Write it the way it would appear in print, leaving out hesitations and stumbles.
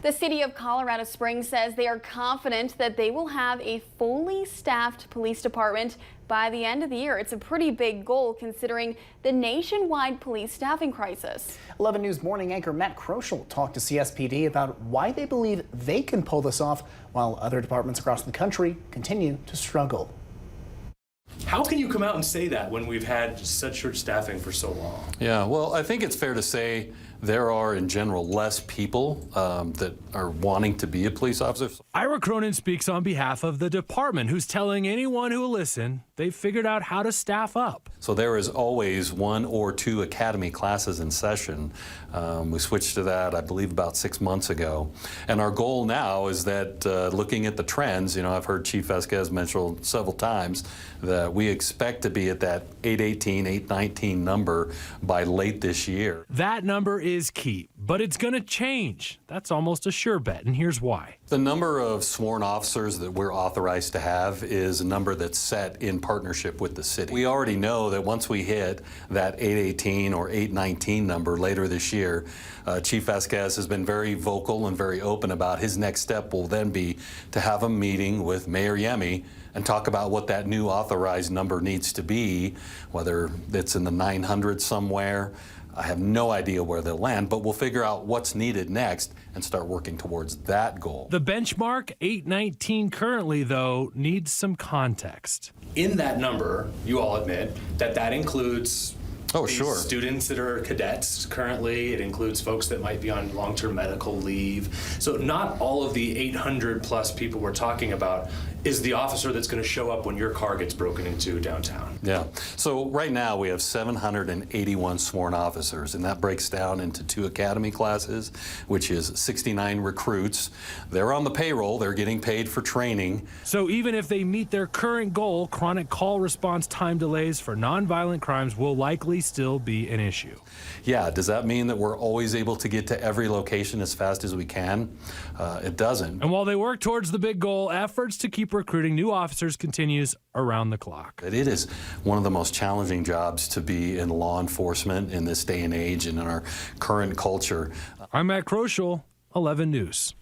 The city of Colorado Springs says they are confident that they will have a fully staffed police department by the end of the year. It's a pretty big goal considering the nationwide police staffing crisis. 11 News Morning anchor Matt Kroschel talked to CSPD about why they believe they can pull this off while other departments across the country continue to struggle. How can you come out and say that when we've had such short staffing for so long? Yeah, well, I think it's fair to say there are, in general, less people that are wanting to be a police officer. Ira Cronin speaks on behalf of the department, who's telling anyone who will listen they've figured out how to staff up. So there is always 1 or 2 academy classes in session. We switched to that, I believe, about 6 months ago. And our goal now is that, looking at the trends, I've heard Chief Vasquez mention several times that we expect to be at that 818, 819 number by late this year. That number is key, but it's going to change. That's almost a sure bet, and here's why. The number of sworn officers that we're authorized to have is a number that's set in partnership with the city. We already know that once we hit that 818 or 819 number later this year, Chief Vasquez has been very vocal and very open about his next step will then be to have a meeting with Mayor Yemi and talk about what that new authorized number needs to be, whether it's in the 900 somewhere. I have no idea where they'll land, but we'll figure out what's needed next and start working towards that goal. The benchmark, 819 currently, though, needs some context. In that number, you all admit that includes sure, students that are cadets currently. It includes folks that might be on long-term medical leave. So not all of the 800 plus people we're talking about is the officer that's going to show up when your car gets broken into downtown. Yeah. So right now we have 781 sworn officers, and that breaks down into 2 academy classes, which is 69 recruits. They're on the payroll. They're getting paid for training. So even if they meet their current goal, chronic call response time delays for nonviolent crimes will likely still be an issue. Yeah. Does that mean that we're always able to get to every location as fast as we can? It doesn't. And while they work towards the big goal, efforts to keep recruiting new officers continues around the clock. It is one of the most challenging jobs to be in law enforcement in this day and age and in our current culture. I'm Matt Kroschel, 11 News.